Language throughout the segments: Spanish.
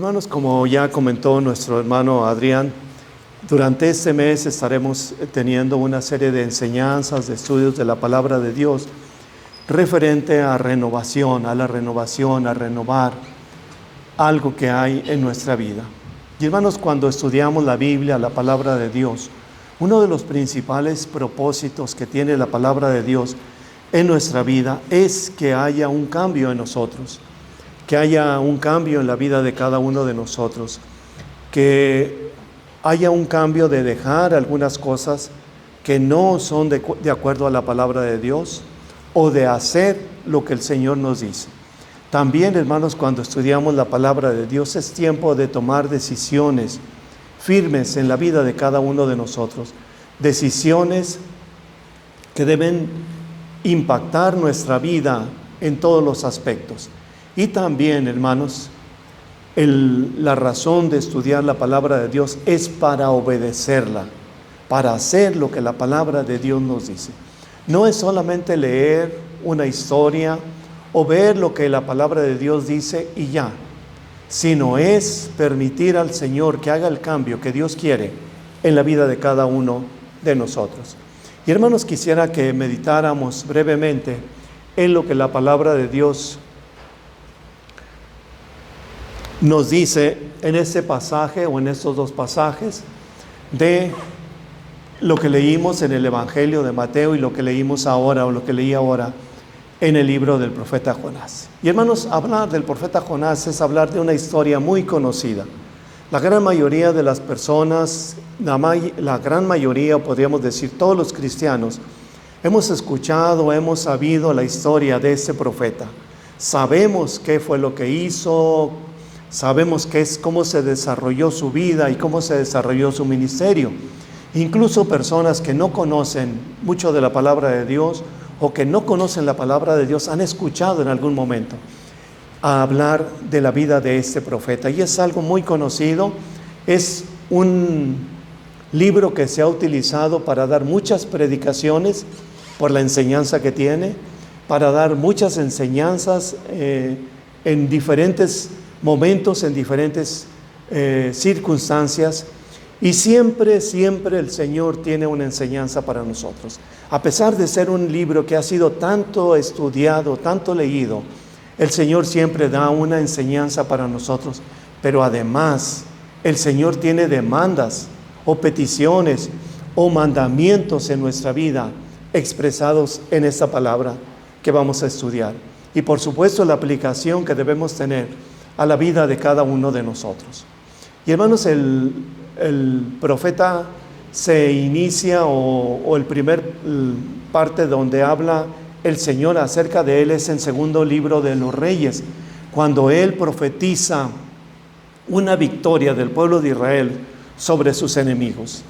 Hermanos, como ya comentó nuestro hermano Adrián, durante este mes estaremos teniendo una serie de enseñanzas, de estudios de la palabra de Dios referente a renovación, a la renovación, a renovar algo que hay en nuestra vida. Y hermanos, cuando estudiamos la Biblia, la palabra de Dios, uno de los principales propósitos que tiene la palabra de Dios en nuestra vida es que haya un cambio en nosotros, que haya un cambio en la vida de cada uno de nosotros, que haya un cambio de dejar algunas cosas que no son de acuerdo a la palabra de Dios o de hacer lo que el Señor nos dice. También, hermanos, cuando estudiamos la palabra de Dios es tiempo de tomar decisiones firmes en la vida de cada uno de nosotros, decisiones que deben impactar nuestra vida en todos los aspectos. Y también, hermanos, la razón de estudiar la palabra de Dios es para obedecerla, para hacer lo que la palabra de Dios nos dice. No es solamente leer una historia o ver lo que la palabra de Dios dice y ya, sino es permitir al Señor que haga el cambio que Dios quiere en la vida de cada uno de nosotros. Y hermanos, quisiera que meditáramos brevemente en lo que la palabra de Dios nos dice en este pasaje o en estos dos pasajes de lo que leímos en el Evangelio de Mateo y lo que leímos ahora o lo que leí ahora en el libro del profeta Jonás. Y hermanos, hablar del profeta Jonás es hablar de una historia muy conocida. La gran mayoría de las personas, la gran mayoría, podríamos decir todos los cristianos, hemos escuchado, hemos sabido la historia de ese profeta. Sabemos qué fue lo que hizo, sabemos cómo se desarrolló su vida y cómo se desarrolló su ministerio. Incluso personas que no conocen mucho de la palabra de Dios o que no conocen la palabra de Dios han escuchado en algún momento a hablar de la vida de este profeta. Y es algo muy conocido, es un libro que se ha utilizado para dar muchas predicaciones por la enseñanza que tiene, para dar muchas enseñanzas en diferentes momentos, en diferentes circunstancias. Y siempre el Señor tiene una enseñanza para nosotros. A pesar de ser un libro que ha sido tanto estudiado, tanto leído, el Señor siempre da una enseñanza para nosotros. Pero además, el Señor tiene demandas o peticiones o mandamientos en nuestra vida expresados en esta palabra que vamos a estudiar. Y por supuesto, la aplicación que debemos tener a la vida de cada uno de nosotros. Y hermanos, el profeta se inicia o el primer parte donde habla el Señor acerca de él es en segundo libro de los Reyes, cuando él profetiza una victoria del pueblo de Israel sobre sus enemigos.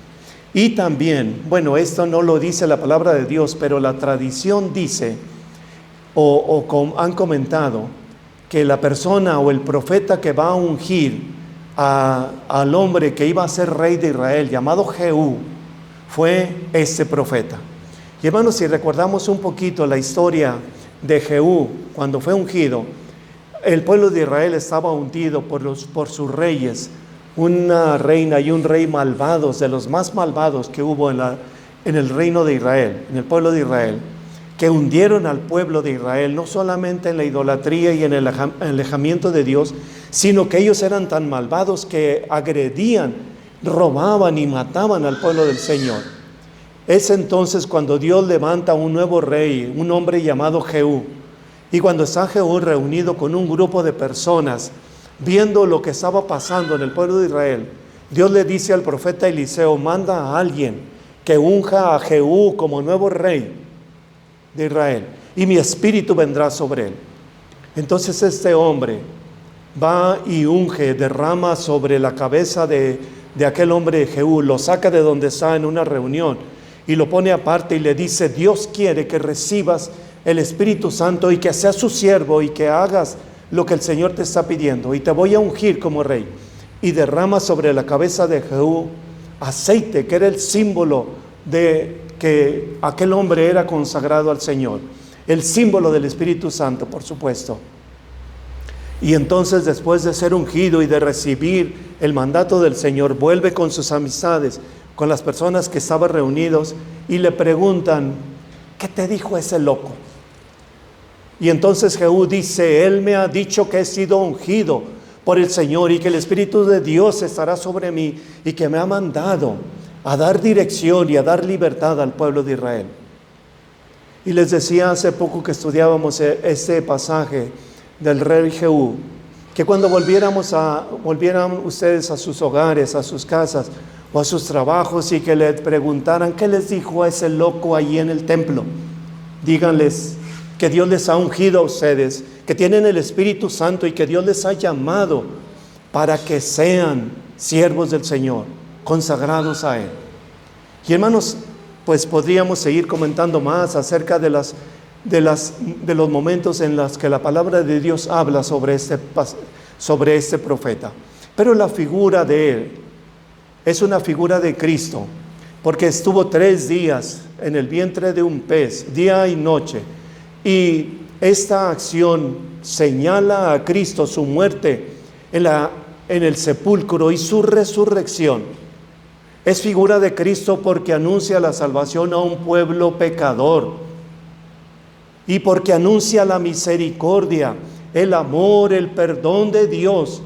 Y también, bueno, esto no lo dice la palabra de Dios, pero la tradición dice han comentado que la persona o el profeta que va a ungir al hombre que iba a ser rey de Israel, llamado Jehú, fue este profeta. Y hermanos, si recordamos un poquito la historia de Jehú, cuando fue ungido, el pueblo de Israel estaba hundido por sus reyes, una reina y un rey malvados, de los más malvados que hubo en el reino de Israel, en el pueblo de Israel, que hundieron al pueblo de Israel, no solamente en la idolatría y en el alejamiento de Dios, sino que ellos eran tan malvados que agredían, robaban y mataban al pueblo del Señor. Es entonces cuando Dios levanta un nuevo rey, un hombre llamado Jehú. Y cuando está Jehú reunido con un grupo de personas, viendo lo que estaba pasando en el pueblo de Israel, Dios le dice al profeta Eliseo: manda a alguien que unja a Jehú como nuevo rey de Israel, y mi espíritu vendrá sobre él. Entonces este hombre va y unge, derrama sobre la cabeza de aquel hombre Jehú, lo saca de donde está en una reunión y lo pone aparte y le dice: Dios quiere que recibas el Espíritu Santo y que seas su siervo y que hagas lo que el Señor te está pidiendo, y te voy a ungir como rey. Y derrama sobre la cabeza de Jehú aceite, que era el símbolo de que aquel hombre era consagrado al Señor, el símbolo del Espíritu Santo, por supuesto. Y entonces, después de ser ungido y de recibir el mandato del Señor, vuelve con sus amistades, con las personas que estaban reunidos, y le preguntan: ¿qué te dijo ese loco? Y entonces Jehú dice: él me ha dicho que he sido ungido por el Señor y que el Espíritu de Dios estará sobre mí y que me ha mandado a dar dirección y a dar libertad al pueblo de Israel. Y les decía hace poco que estudiábamos este pasaje del rey Jehú, que cuando volvieran ustedes a sus hogares, a sus casas o a sus trabajos, y que le preguntaran: ¿qué les dijo a ese loco allí en el templo? Díganles que Dios les ha ungido a ustedes, que tienen el Espíritu Santo y que Dios les ha llamado para que sean siervos del Señor, consagrados a Él. Y hermanos, pues podríamos seguir comentando más acerca de los momentos en los que la palabra de Dios habla sobre este profeta. Pero la figura de él es una figura de Cristo, porque estuvo 3 días en el vientre de un pez, día y noche. Y esta acción señala a Cristo, su muerte en el sepulcro y su resurrección. Es figura de Cristo porque anuncia la salvación a un pueblo pecador y porque anuncia la misericordia, el amor, el perdón de Dios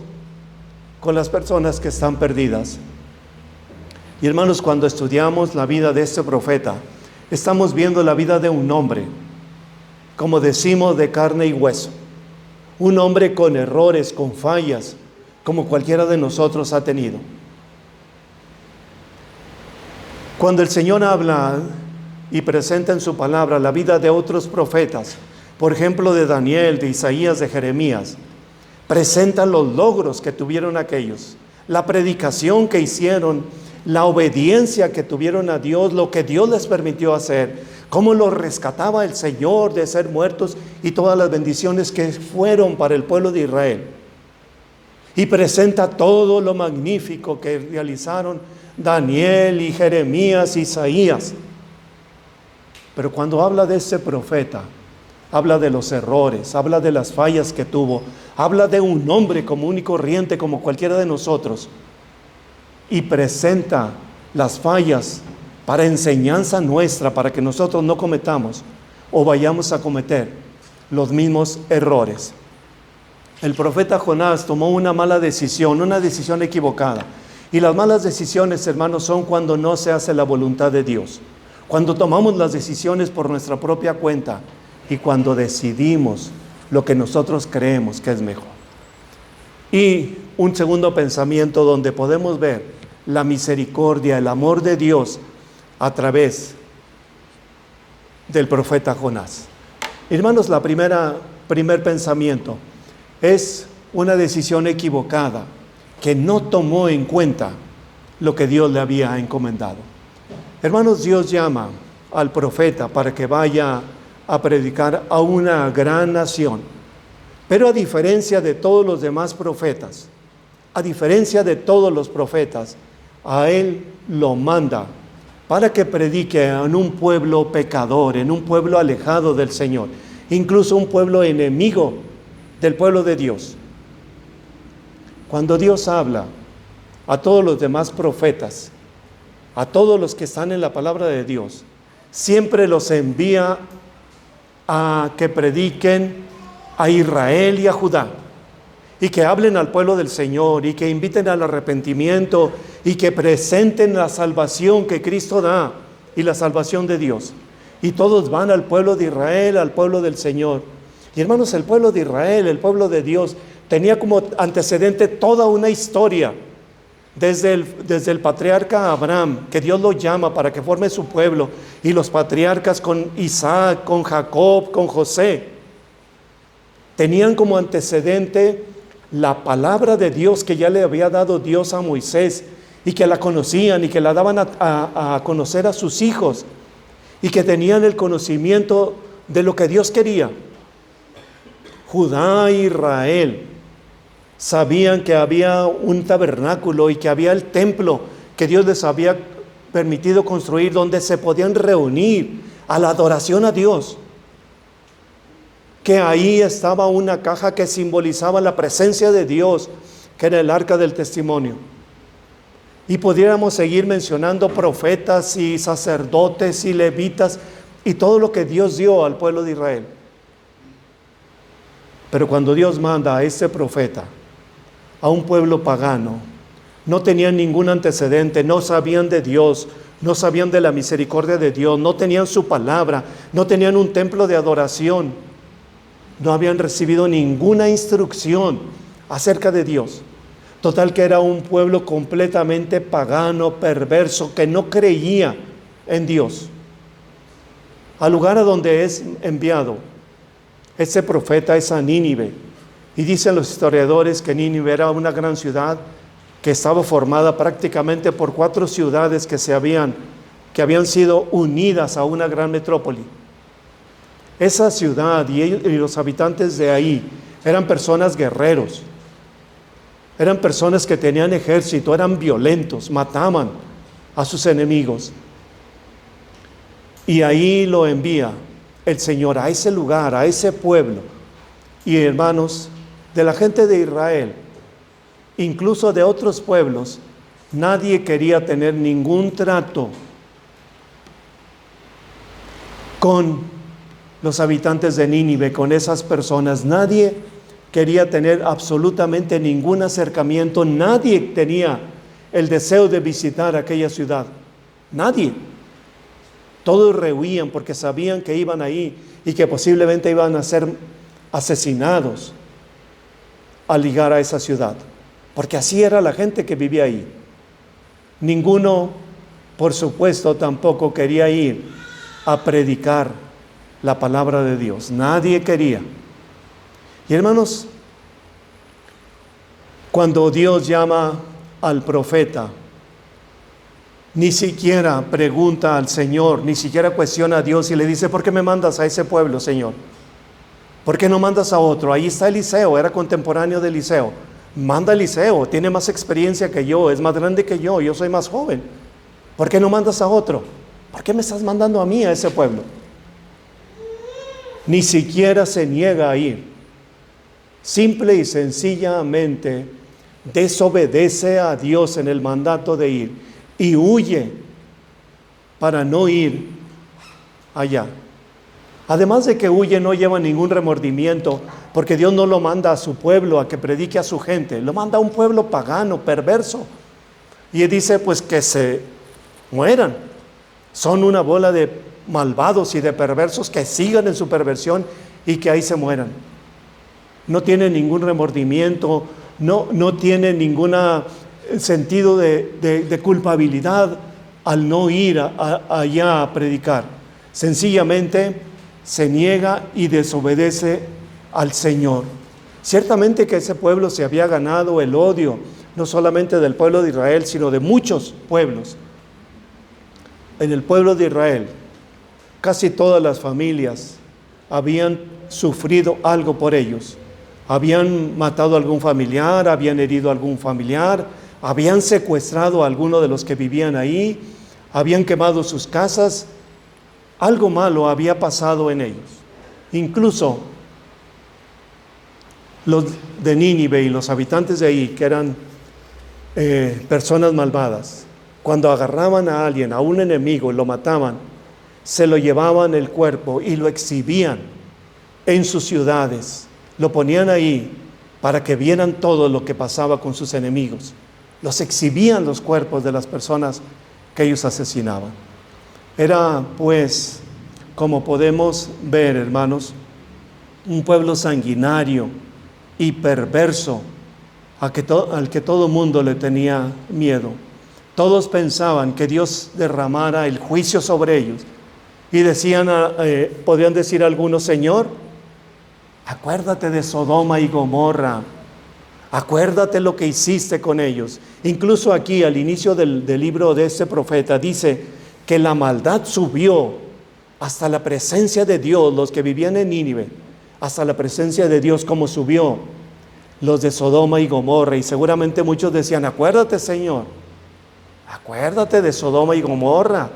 con las personas que están perdidas. Y hermanos, cuando estudiamos la vida de este profeta, estamos viendo la vida de un hombre, como decimos, de carne y hueso. Un hombre con errores, con fallas, como cualquiera de nosotros ha tenido. Cuando el Señor habla y presenta en su palabra la vida de otros profetas, por ejemplo de Daniel, de Isaías, de Jeremías, presenta los logros que tuvieron aquellos, la predicación que hicieron, la obediencia que tuvieron a Dios, lo que Dios les permitió hacer, cómo los rescataba el Señor de ser muertos y todas las bendiciones que fueron para el pueblo de Israel. Y presenta todo lo magnífico que realizaron Daniel y Jeremías, Isaías. Pero cuando habla de ese profeta, habla de los errores, habla de las fallas que tuvo, habla de un hombre común y corriente como cualquiera de nosotros, y presenta las fallas para enseñanza nuestra, para que nosotros no cometamos o vayamos a cometer los mismos errores. El profeta Jonás tomó una mala decisión, una decisión equivocada. Y las malas decisiones, hermanos, son cuando no se hace la voluntad de Dios. Cuando tomamos las decisiones por nuestra propia cuenta y cuando decidimos lo que nosotros creemos que es mejor. Y un segundo pensamiento donde podemos ver la misericordia, el amor de Dios a través del profeta Jonás. Hermanos, primer pensamiento es una decisión equivocada que no tomó en cuenta lo que Dios le había encomendado. Hermanos, Dios llama al profeta para que vaya a predicar a una gran nación. Pero a diferencia de todos los demás profetas, a diferencia de todos los profetas, a él lo manda para que predique en un pueblo pecador, en un pueblo alejado del Señor, incluso un pueblo enemigo del pueblo de Dios. Cuando Dios habla a todos los demás profetas, a todos los que están en la palabra de Dios, siempre los envía a que prediquen a Israel y a Judá, y que hablen al pueblo del Señor, y que inviten al arrepentimiento, y que presenten la salvación que Cristo da, y la salvación de Dios. Y todos van al pueblo de Israel, al pueblo del Señor. Y hermanos, el pueblo de Israel, el pueblo de Dios, tenía como antecedente toda una historia, desde el patriarca Abraham, que Dios lo llama para que forme su pueblo, y los patriarcas con Isaac, con Jacob, con José, tenían como antecedente la palabra de Dios que ya le había dado Dios a Moisés, y que la conocían y que la daban a conocer a sus hijos, y que tenían el conocimiento de lo que Dios quería. Judá e Israel sabían que había un tabernáculo y que había el templo que Dios les había permitido construir, donde se podían reunir a la adoración a Dios. que ahí estaba una caja que simbolizaba la presencia de Dios, que era el arca del testimonio. Y pudiéramos seguir mencionando profetas y sacerdotes y levitas y todo lo que Dios dio al pueblo de Israel. Pero cuando Dios manda a este profeta a un pueblo pagano, no tenían ningún antecedente, no sabían de Dios, no sabían de la misericordia de Dios, no tenían su palabra, no tenían un templo de adoración, no habían recibido ninguna instrucción acerca de Dios. Total que era un pueblo completamente pagano, perverso, que no creía en Dios. Al lugar a donde es enviado ese profeta es a Nínive. Y dicen los historiadores que Nínive era una gran ciudad que estaba formada prácticamente por 4 ciudades que habían sido unidas a una gran metrópoli. Esa ciudad y los habitantes de ahí eran personas guerreros, eran personas que tenían ejército, eran violentos, mataban a sus enemigos. Y ahí lo envía el Señor a ese lugar, a ese pueblo. Y hermanos, de la gente de Israel, incluso de otros pueblos, nadie quería tener ningún trato con los habitantes de Nínive, con esas personas. Nadie quería tener absolutamente ningún acercamiento. Nadie tenía el deseo de visitar aquella ciudad. Nadie. Todos rehuían porque sabían que iban ahí y que posiblemente iban a ser asesinados al llegar a esa ciudad. Porque así era la gente que vivía ahí. Ninguno, por supuesto, tampoco quería ir a predicar la palabra de Dios. Nadie quería. Y hermanos, cuando Dios llama al profeta, ni siquiera pregunta al Señor, ni siquiera cuestiona a Dios y le dice: ¿por qué me mandas a ese pueblo, Señor? ¿Por qué no mandas a otro? Ahí está Eliseo, era contemporáneo de Eliseo. Manda a Eliseo, tiene más experiencia que yo, es más grande que yo soy más joven. ¿Por qué no mandas a otro? ¿Por qué me estás mandando a mí, a ese pueblo? Ni siquiera se niega a ir. Simple y sencillamente desobedece a Dios en el mandato de ir y huye para no ir allá. Además de que huye, no lleva ningún remordimiento, porque Dios no lo manda a su pueblo a que predique a su gente, lo manda a un pueblo pagano, perverso. Y él dice pues que se mueran. Son una bola de malvados y de perversos que sigan en su perversión y que ahí se mueran. No tiene ningún remordimiento, no tiene ningún sentido de culpabilidad al no ir allá a predicar. Sencillamente se niega y desobedece al Señor. Ciertamente que ese pueblo se había ganado el odio, no solamente del pueblo de Israel, sino de muchos pueblos. En el pueblo de Israel, casi todas las familias habían sufrido algo por ellos. Habían matado a algún familiar, habían herido a algún familiar, habían secuestrado a alguno de los que vivían ahí, habían quemado sus casas. Algo malo había pasado en ellos. Incluso los de Nínive y los habitantes de ahí, que eran personas malvadas, cuando agarraban a alguien, a un enemigo, y lo mataban, se lo llevaban el cuerpo y lo exhibían en sus ciudades. Lo ponían ahí para que vieran todo lo que pasaba con sus enemigos. Los exhibían los cuerpos de las personas que ellos asesinaban. Era pues, como podemos ver, hermanos, un pueblo sanguinario y perverso al que todo mundo le tenía miedo. Todos pensaban que Dios derramara el juicio sobre ellos y decían, podrían decir algunos: Señor, acuérdate de Sodoma y Gomorra, acuérdate lo que hiciste con ellos. Incluso aquí al inicio del libro de este profeta dice que la maldad subió hasta la presencia de Dios, los que vivían en Nínive, hasta la presencia de Dios, como subió los de Sodoma y Gomorra. Y seguramente muchos decían: acuérdate, Señor, acuérdate de Sodoma y Gomorra.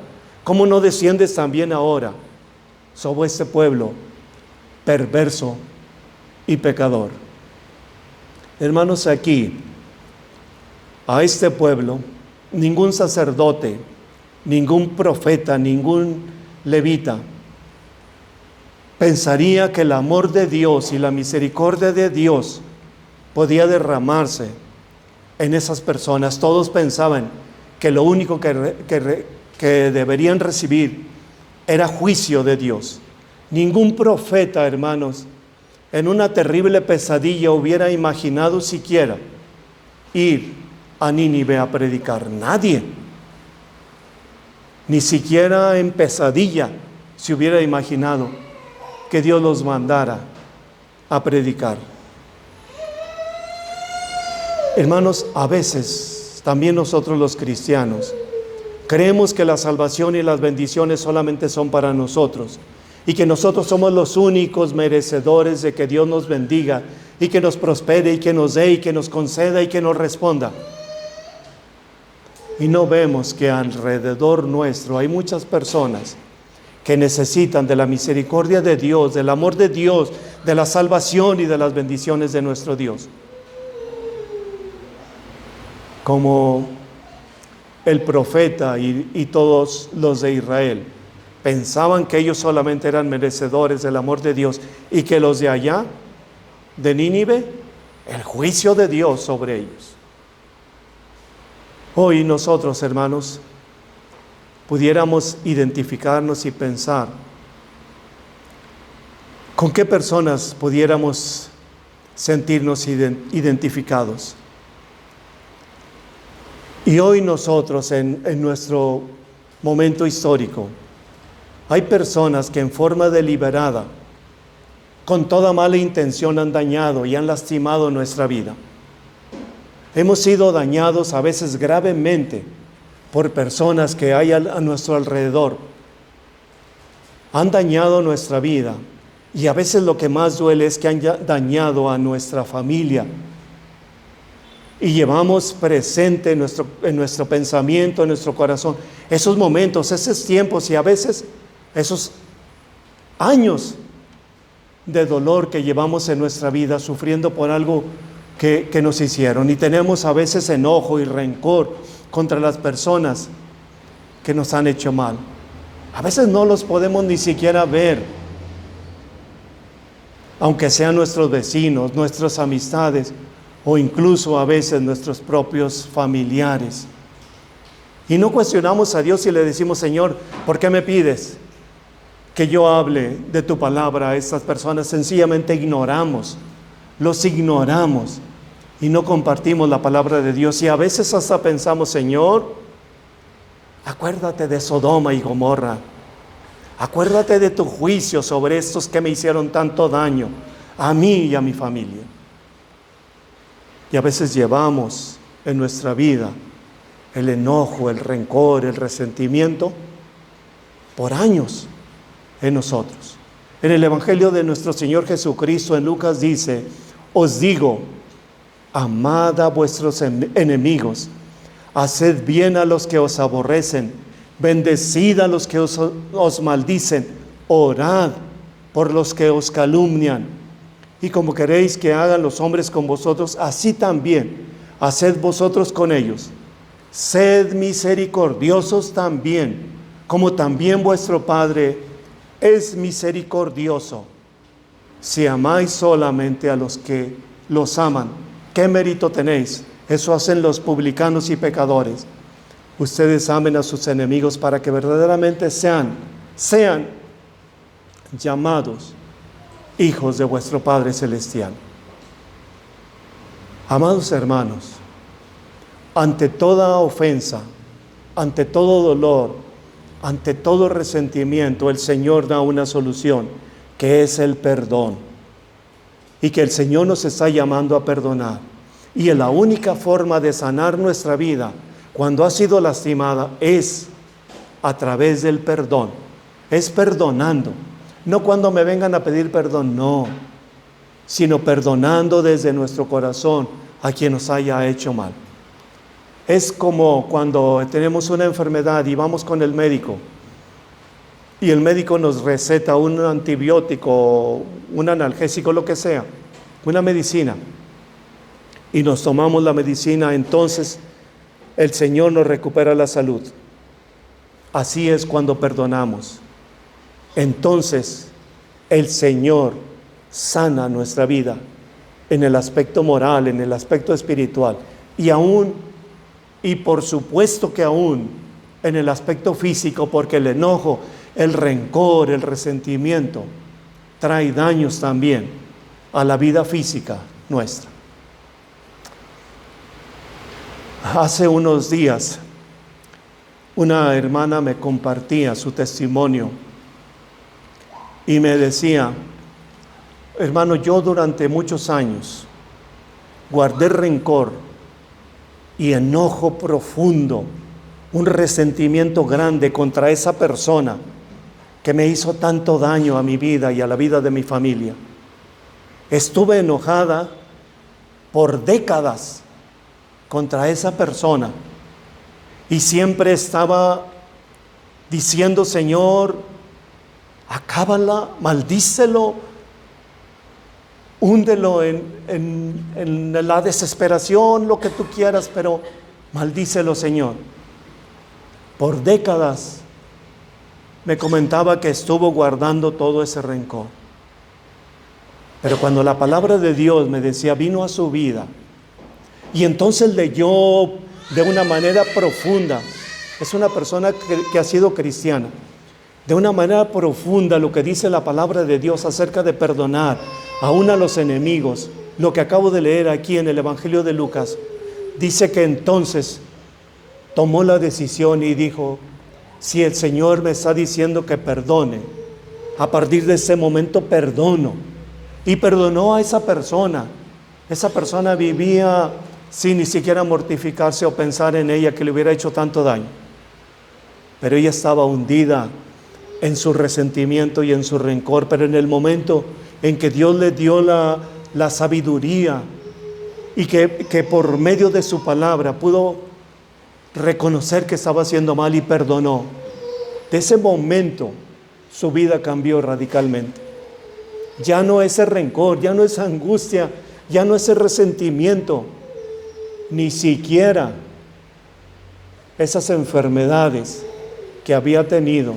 ¿Cómo no desciendes también ahora sobre este pueblo perverso y pecador. Hermanos, aquí, a este pueblo, ningún sacerdote, ningún profeta, ningún levita pensaría que el amor de Dios y la misericordia de Dios podía derramarse en esas personas. Todos pensaban que lo único que deberían recibir era juicio de Dios. Ningún profeta, hermanos, en una terrible pesadilla hubiera imaginado siquiera ir a Nínive a predicar. Nadie, ni siquiera en pesadilla, se hubiera imaginado que Dios los mandara a predicar. Hermanos, a veces también nosotros los cristianos creemos que la salvación y las bendiciones solamente son para nosotros y que nosotros somos los únicos merecedores de que Dios nos bendiga y que nos prospere y que nos dé y que nos conceda y que nos responda. Y no vemos que alrededor nuestro hay muchas personas que necesitan de la misericordia de Dios, del amor de Dios, de la salvación y de las bendiciones de nuestro Dios. Como el profeta y todos los de Israel pensaban que ellos solamente eran merecedores del amor de Dios y que los de allá, de Nínive, el juicio de Dios sobre ellos. Hoy nosotros, hermanos, pudiéramos identificarnos y pensar con qué personas pudiéramos sentirnos identificados. Y hoy nosotros, en nuestro momento histórico, hay personas que en forma deliberada, con toda mala intención, han dañado y han lastimado nuestra vida. Hemos sido dañados a veces gravemente por personas que hay a nuestro alrededor. Han dañado nuestra vida y a veces lo que más duele es que han dañado a nuestra familia. Y llevamos presente en nuestro pensamiento, en nuestro corazón, esos momentos, esos tiempos y a veces esos años de dolor que llevamos en nuestra vida sufriendo por algo que nos hicieron. Y tenemos a veces enojo y rencor contra las personas que nos han hecho mal. A veces no los podemos ni siquiera ver, aunque sean nuestros vecinos, nuestras amistades, o incluso a veces nuestros propios familiares. Y no cuestionamos a Dios y le decimos: Señor, ¿por qué me pides que yo hable de tu palabra a estas personas? Sencillamente los ignoramos y no compartimos la palabra de Dios. Y a veces hasta pensamos: Señor, acuérdate de Sodoma y Gomorra, acuérdate de tu juicio sobre estos que me hicieron tanto daño, a mí y a mi familia. Y a veces llevamos en nuestra vida el enojo, el rencor, el resentimiento por años en nosotros. En el Evangelio de nuestro Señor Jesucristo, en Lucas dice: os digo, amad a vuestros enemigos, haced bien a los que os aborrecen, bendecid a los que os maldicen, orad por los que os calumnian. Y como queréis que hagan los hombres con vosotros, así también haced vosotros con ellos. Sed misericordiosos también, como también vuestro Padre es misericordioso. Si amáis solamente a los que los aman, ¿qué mérito tenéis? Eso hacen los publicanos y pecadores. Ustedes amen a sus enemigos para que verdaderamente sean llamados hijos de vuestro Padre Celestial. Amados hermanos, ante toda ofensa, ante todo dolor, ante todo resentimiento, el Señor da una solución, que es el perdón. Y que el Señor nos está llamando a perdonar. Y la única forma de sanar nuestra vida cuando ha sido lastimada es a través del perdón. Es perdonando. No cuando me vengan a pedir perdón, no, sino perdonando desde nuestro corazón a quien nos haya hecho mal. Es como cuando tenemos una enfermedad y vamos con el médico y el médico nos receta un antibiótico, un analgésico, lo que sea, una medicina, y nos tomamos la medicina, entonces el Señor nos recupera la salud. Así es cuando perdonamos. Entonces el Señor sana nuestra vida en el aspecto moral, en el aspecto espiritual, y por supuesto que aún en el aspecto físico, porque el enojo, el rencor, el resentimiento trae daños también a la vida física nuestra. Hace unos días una hermana me compartía su testimonio y me decía: hermano, yo durante muchos años guardé rencor y enojo profundo, un resentimiento grande contra esa persona que me hizo tanto daño a mi vida y a la vida de mi familia. Estuve enojada por décadas contra esa persona y siempre estaba diciendo: Señor, acábala, maldícelo, húndelo en la desesperación, lo que tú quieras, pero maldícelo, Señor. Por décadas me comentaba que estuvo guardando todo ese rencor. Pero cuando la palabra de Dios me decía, vino a su vida, y entonces leyó de una manera profunda, es una persona que ha sido cristiana, de una manera profunda lo que dice la palabra de Dios acerca de perdonar aún a los enemigos. Lo que acabo de leer aquí en el Evangelio de Lucas, dice que entonces tomó la decisión y dijo: si el Señor me está diciendo que perdone, a partir de ese momento perdono. Y perdonó a esa persona. Esa persona vivía sin ni siquiera mortificarse o pensar en ella que le hubiera hecho tanto daño. Pero ella estaba hundida en su resentimiento y en su rencor. Pero en el momento en que Dios le dio la sabiduría y que por medio de su palabra pudo reconocer que estaba haciendo mal y perdonó, de ese momento su vida cambió radicalmente. Ya no ese rencor, ya no esa angustia, ya no ese resentimiento, ni siquiera esas enfermedades que había tenido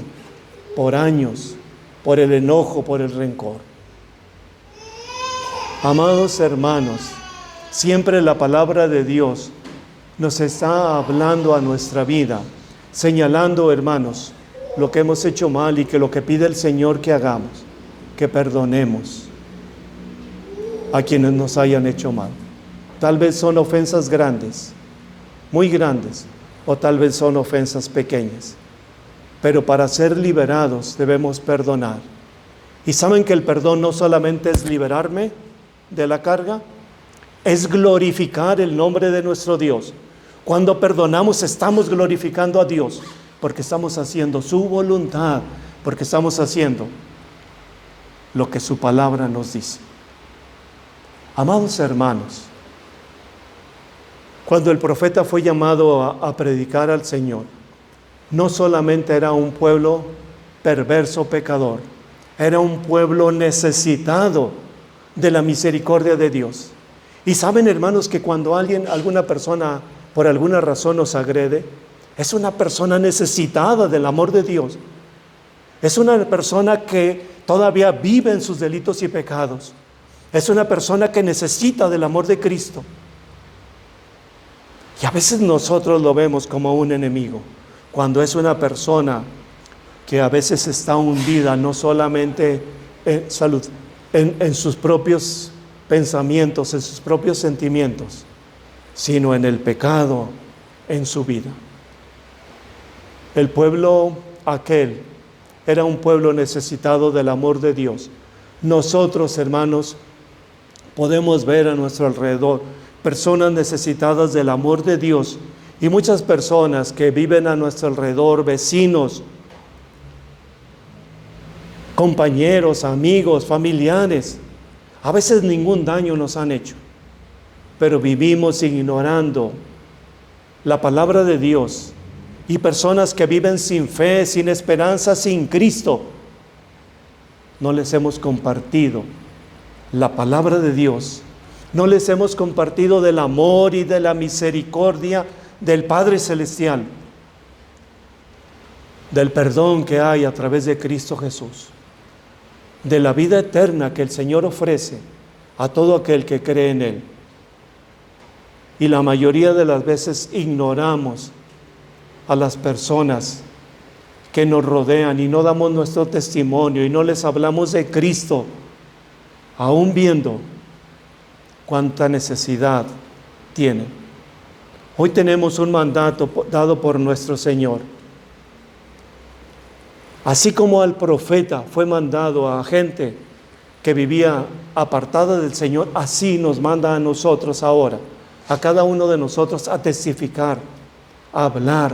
por años, por el enojo, por el rencor. Amados hermanos, siempre la palabra de Dios nos está hablando a nuestra vida, señalando, hermanos, lo que hemos hecho mal y que lo que pide el Señor que hagamos, que perdonemos a quienes nos hayan hecho mal. Tal vez son ofensas grandes, muy grandes, o tal vez son ofensas pequeñas. Pero para ser liberados debemos perdonar. Y saben que el perdón no solamente es liberarme de la carga, es glorificar el nombre de nuestro Dios. Cuando perdonamos estamos glorificando a Dios, porque estamos haciendo su voluntad, porque estamos haciendo lo que su palabra nos dice. Amados hermanos, cuando el profeta fue llamado a predicar al Señor, no solamente era un pueblo perverso, pecador, era un pueblo necesitado de la misericordia de Dios. Y saben, hermanos, que cuando alguna persona por alguna razón nos agrede, es una persona necesitada del amor de Dios. Es una persona que todavía vive en sus delitos y pecados. Es una persona que necesita del amor de Cristo. Y a veces nosotros lo vemos como un enemigo, cuando es una persona que a veces está hundida no solamente en sus propios pensamientos, en sus propios sentimientos, sino en el pecado en su vida. El pueblo aquel era un pueblo necesitado del amor de Dios. Nosotros, hermanos, podemos ver a nuestro alrededor personas necesitadas del amor de Dios y muchas personas que viven a nuestro alrededor, vecinos, compañeros, amigos, familiares. A veces ningún daño nos han hecho, pero vivimos ignorando la palabra de Dios Y personas que viven sin fe, sin esperanza, sin Cristo, no les hemos compartido la palabra de Dios. No les hemos compartido del amor y de la misericordia del Padre Celestial, del perdón que hay a través de Cristo Jesús, de la vida eterna que el Señor ofrece a todo aquel que cree en Él. Y la mayoría de las veces ignoramos a las personas que nos rodean y no damos nuestro testimonio y no les hablamos de Cristo, aún viendo cuánta necesidad tienen. Hoy tenemos un mandato dado por nuestro Señor. Así como al profeta fue mandado a gente que vivía apartada del Señor, así nos manda a nosotros ahora, a cada uno de nosotros, a testificar, a hablar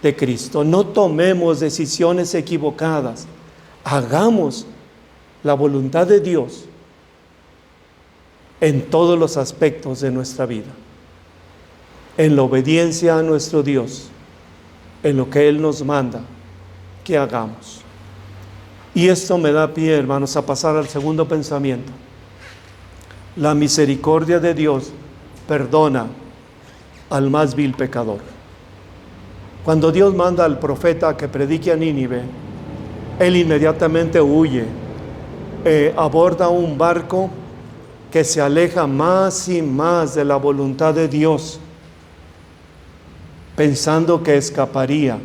de Cristo. No tomemos decisiones equivocadas, hagamos la voluntad de Dios en todos los aspectos de nuestra vida, en la obediencia a nuestro Dios, en lo que Él nos manda que hagamos. Y esto me da pie, hermanos, a pasar al segundo pensamiento. La misericordia de Dios perdona al más vil pecador. Cuando Dios manda al profeta que predique a Nínive, él inmediatamente huye, aborda un barco que se aleja más y más de la voluntad de Dios, pensando que escaparía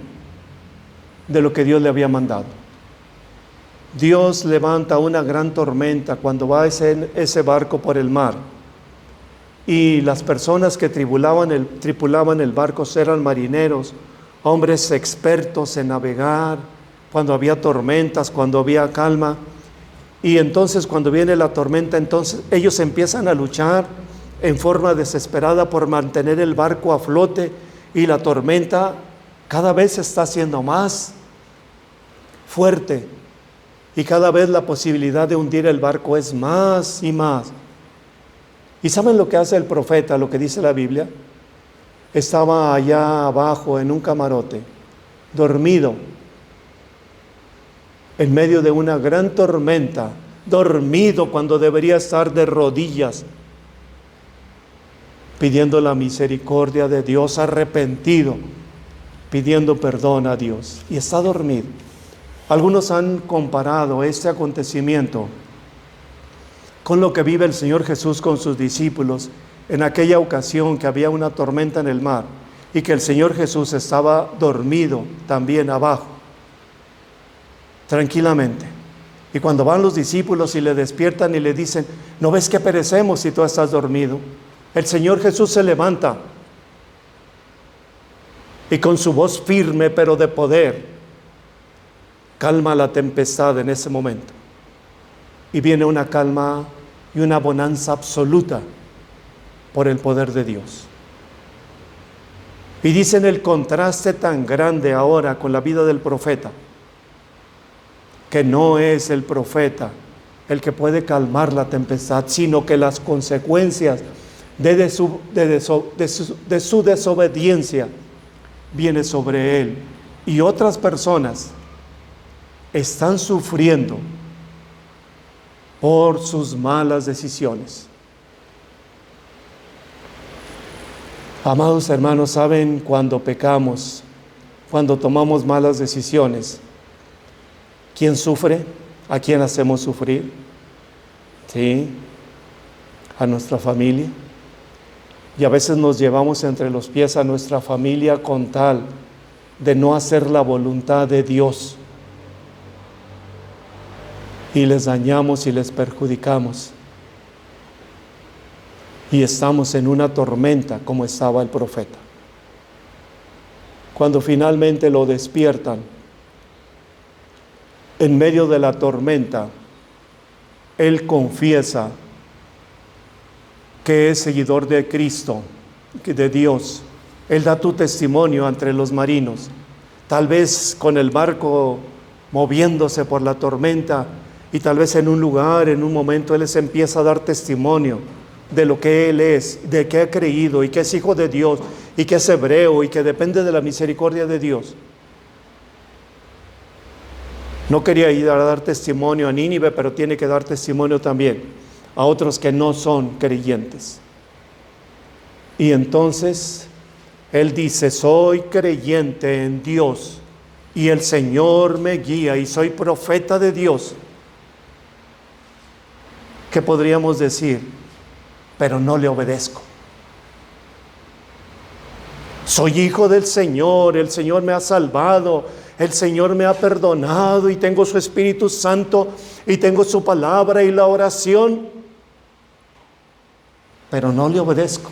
de lo que Dios le había mandado. Dios levanta una gran tormenta cuando va ese barco por el mar, y las personas que tripulaban el barco eran marineros, hombres expertos en navegar, cuando había tormentas, cuando había calma. Y entonces cuando viene la tormenta, entonces ellos empiezan a luchar en forma desesperada por mantener el barco a flote, y la tormenta cada vez se está haciendo más fuerte, y cada vez la posibilidad de hundir el barco es más y más. ¿Y saben lo que hace el profeta, lo que dice la Biblia? Estaba allá abajo en un camarote, dormido, en medio de una gran tormenta, dormido cuando debería estar de rodillas, pidiendo la misericordia de Dios, arrepentido, pidiendo perdón a Dios, y está dormido. Algunos han comparado este acontecimiento con lo que vive el Señor Jesús con sus discípulos en aquella ocasión que había una tormenta en el mar y que el Señor Jesús estaba dormido también abajo, tranquilamente. Y cuando van los discípulos y le despiertan y le dicen: ¿no ves que perecemos si tú estás dormido? El Señor Jesús se levanta y con su voz firme pero de poder calma la tempestad en ese momento, y viene una calma y una bonanza absoluta por el poder de Dios. Y dicen el contraste tan grande ahora con la vida del profeta, que no es el profeta el que puede calmar la tempestad, sino que las consecuencias de su desobediencia viene sobre él, y otras personas están sufriendo por sus malas decisiones. Amados hermanos, ¿saben cuando pecamos, cuando tomamos malas decisiones, quién sufre? ¿A quién hacemos sufrir? Sí, a nuestra familia. Y a veces nos llevamos entre los pies a nuestra familia con tal de no hacer la voluntad de Dios, y les dañamos y les perjudicamos, y estamos en una tormenta como estaba el profeta. Cuando finalmente lo despiertan en medio de la tormenta, él confiesa que es seguidor de Cristo, de Dios. Él da tu testimonio entre los marinos, tal vez con el barco moviéndose por la tormenta, y tal vez en un lugar, en un momento, él les empieza a dar testimonio de lo que él es, de que ha creído y que es hijo de Dios, y que es hebreo y que depende de la misericordia de Dios. No quería ir a dar testimonio a Nínive, pero tiene que dar testimonio también a otros que no son creyentes. Y entonces él dice: soy creyente en Dios y el Señor me guía y soy profeta de Dios. ¿Qué podríamos decir? Pero no le obedezco. Soy hijo del Señor, el Señor me ha salvado, el Señor me ha perdonado y tengo su Espíritu Santo y tengo su palabra y la oración, pero no le obedezco,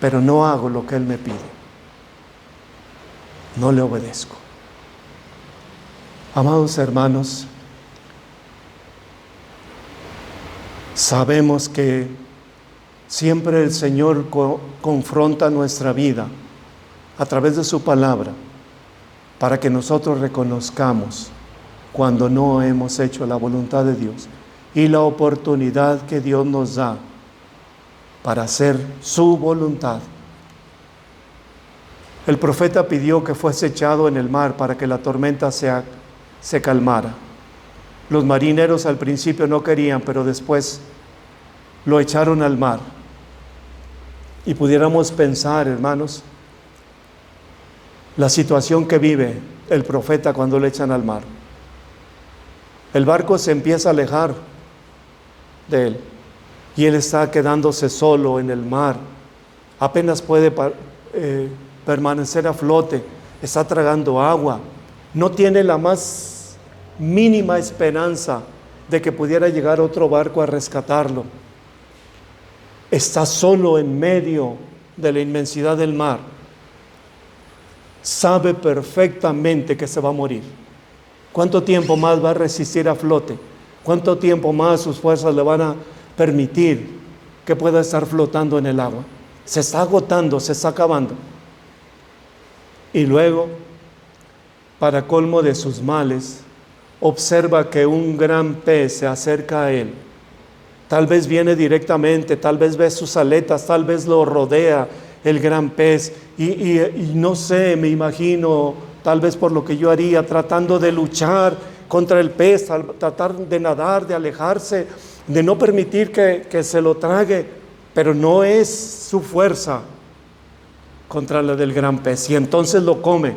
pero no hago lo que Él me pide. No le obedezco. Amados hermanos, sabemos que siempre el Señor confronta nuestra vida a través de su palabra para que nosotros reconozcamos cuando no hemos hecho la voluntad de Dios y la oportunidad que Dios nos da para hacer su voluntad. El profeta pidió que fuese echado en el mar para que la tormenta se calmara. Los marineros al principio no querían, pero después lo echaron al mar. Y pudiéramos pensar, hermanos, la situación que vive el profeta cuando le echan al mar. El barco se empieza a alejar de él y él está quedándose solo en el mar. Apenas puede permanecer a flote, está tragando agua. No tiene la más mínima esperanza de que pudiera llegar otro barco a rescatarlo. Está solo en medio de la inmensidad del mar. Sabe perfectamente que se va a morir. ¿Cuánto tiempo más va a resistir a flote? ¿Cuánto tiempo más sus fuerzas le van a permitir que pueda estar flotando en el agua? Se está agotando, se está acabando. Y luego, para colmo de sus males, observa que un gran pez se acerca a él. Tal vez viene directamente, tal vez ve sus aletas, tal vez lo rodea el gran pez. Y no sé, me imagino, tal vez por lo que yo haría, tratando de luchar contra el pez, tratar de nadar, de alejarse, de no permitir que se lo trague, pero no es su fuerza contra la del gran pez, y entonces lo come.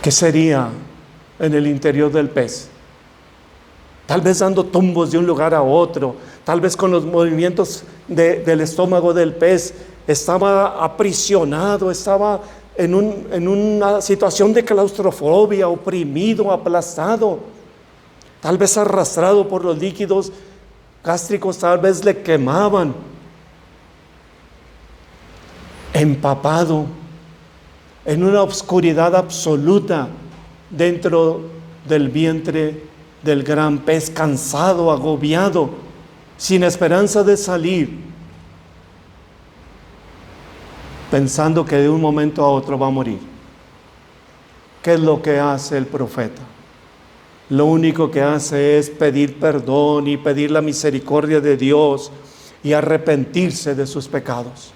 ¿Qué sería en el interior del pez? Tal vez dando tumbos de un lugar a otro, tal vez con los movimientos del estómago del pez, estaba aprisionado, estaba en una situación de claustrofobia, oprimido, aplastado, tal vez arrastrado por los líquidos gástricos, tal vez le quemaban, empapado en una oscuridad absoluta dentro del vientre del gran pez, cansado, agobiado, sin esperanza de salir, pensando que de un momento a otro va a morir. ¿Qué es lo que hace el profeta? Lo único que hace es pedir perdón y pedir la misericordia de Dios y arrepentirse de sus pecados.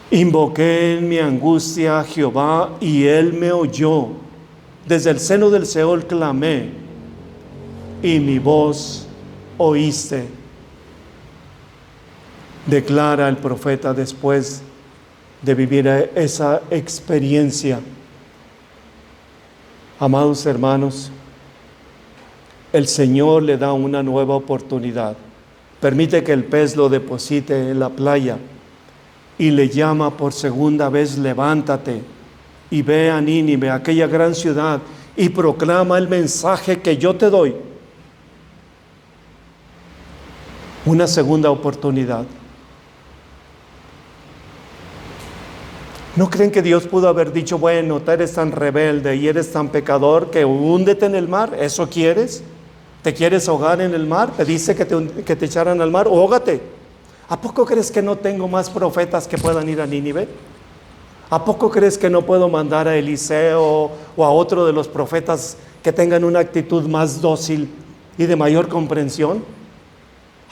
Invoqué en mi angustia a Jehová y Él me oyó. Desde el seno del Seol clamé y mi voz oíste. Declara el profeta después de vivir esa experiencia. Amados hermanos, el Señor le da una nueva oportunidad. Permite que el pez lo deposite en la playa y le llama por segunda vez: levántate y ve a Nínive, aquella gran ciudad, y proclama el mensaje que yo te doy. Una segunda oportunidad. ¿No creen que Dios pudo haber dicho: bueno, tú eres tan rebelde y eres tan pecador que húndete en el mar? ¿Eso quieres? ¿Te quieres ahogar en el mar? ¿Pediste que te echaran al mar? ¡Hógate! ¿A poco crees que no tengo más profetas que puedan ir a Nínive? ¿A poco crees que no puedo mandar a Eliseo o a otro de los profetas que tengan una actitud más dócil y de mayor comprensión?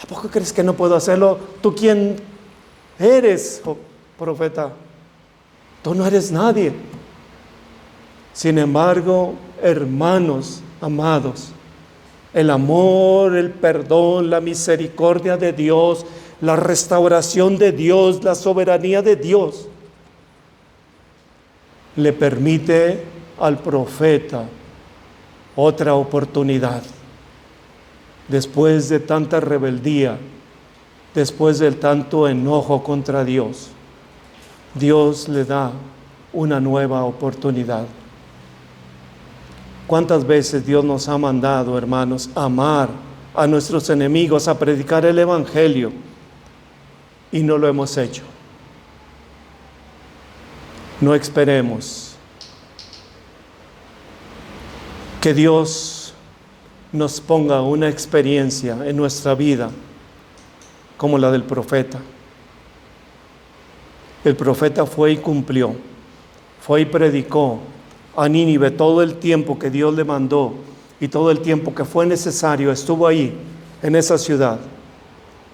¿A poco crees que no puedo hacerlo? ¿Tú quién eres, profeta? Tú no eres nadie. Sin embargo, hermanos amados, el amor, el perdón, la misericordia de Dios, la restauración de Dios, la soberanía de Dios, le permite al profeta otra oportunidad. Después de tanta rebeldía, después de tanto enojo contra Dios, Dios le da una nueva oportunidad. ¿Cuántas veces Dios nos ha mandado, hermanos, a amar a nuestros enemigos, a predicar el Evangelio, y no lo hemos hecho? No esperemos que Dios nos ponga una experiencia en nuestra vida como la del profeta. El profeta fue y cumplió, fue y predicó a Nínive todo el tiempo que Dios le mandó y todo el tiempo que fue necesario. Estuvo ahí, en esa ciudad.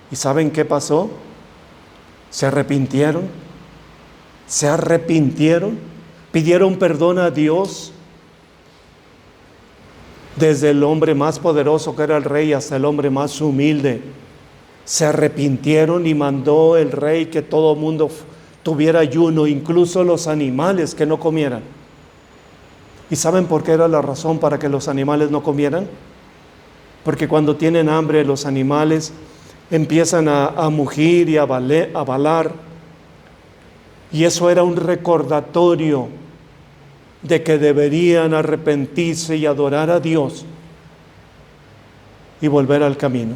¿Y saben qué pasó? Se arrepintieron, pidieron perdón a Dios. Desde el hombre más poderoso que era el rey hasta el hombre más humilde, se arrepintieron, y mandó el rey que todo mundo tuviera ayuno, incluso los animales que no comieran. ¿Y saben por qué era la razón para que los animales no comieran? Porque cuando tienen hambre los animales empiezan a mugir y a balar, y eso era un recordatorio de que deberían arrepentirse y adorar a Dios y volver al camino.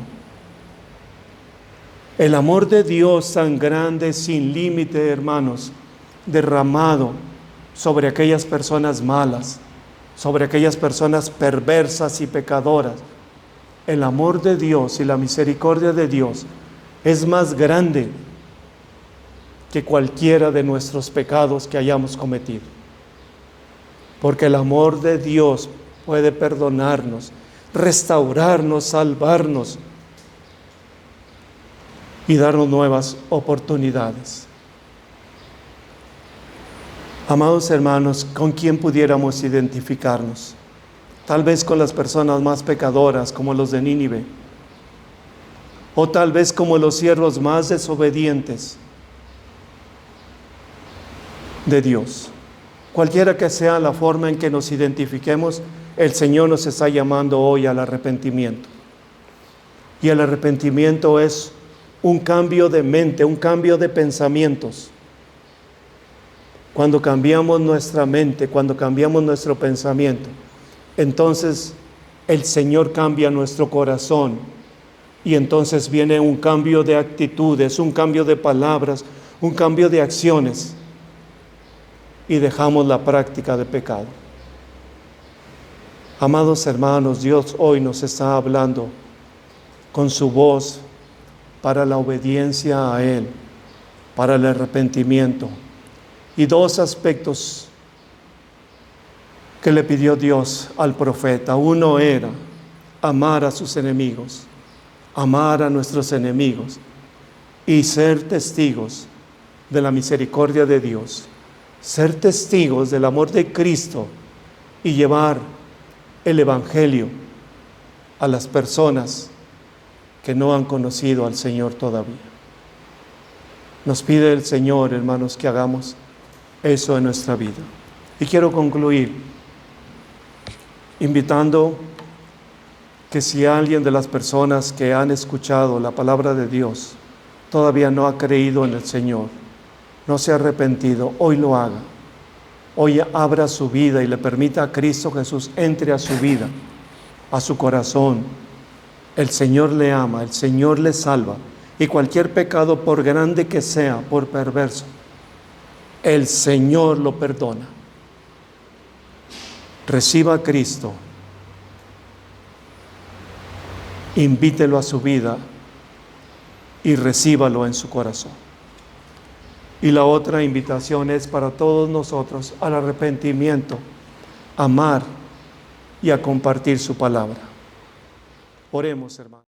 El amor de Dios tan grande, sin límite, hermanos, derramado sobre aquellas personas malas, sobre aquellas personas perversas y pecadoras. El amor de Dios y la misericordia de Dios es más grande que cualquiera de nuestros pecados que hayamos cometido. Porque el amor de Dios puede perdonarnos, restaurarnos, salvarnos y darnos nuevas oportunidades. Amados hermanos, ¿con quién pudiéramos identificarnos? Tal vez con las personas más pecadoras, como los de Nínive, o tal vez como los siervos más desobedientes de Dios. Cualquiera que sea la forma en que nos identifiquemos, el Señor nos está llamando hoy al arrepentimiento. Y el arrepentimiento es un cambio de mente, un cambio de pensamientos. Cuando cambiamos nuestra mente, cuando cambiamos nuestro pensamiento, entonces el Señor cambia nuestro corazón, y entonces viene un cambio de actitudes, un cambio de palabras, un cambio de acciones, y dejamos la práctica de pecado. Amados hermanos, Dios hoy nos está hablando con su voz para la obediencia a Él, para el arrepentimiento. Y dos aspectos que le pidió Dios al profeta. Uno era amar a sus enemigos, amar a nuestros enemigos y ser testigos de la misericordia de Dios, ser testigos del amor de Cristo y llevar el Evangelio a las personas que no han conocido al Señor todavía. Nos pide el Señor, hermanos, que hagamos eso en nuestra vida. Y quiero concluir invitando que si alguien de las personas que han escuchado la palabra de Dios todavía no ha creído en el Señor, no se ha arrepentido, hoy lo haga. Hoy abra su vida y le permita a Cristo Jesús entre a su vida, a su corazón. El Señor le ama, el Señor le salva, y cualquier pecado, por grande que sea, por perverso, el Señor lo perdona. Reciba a Cristo, invítelo a su vida y recíbalo en su corazón. Y la otra invitación es para todos nosotros al arrepentimiento, amar y a compartir su palabra. Oremos, hermanos.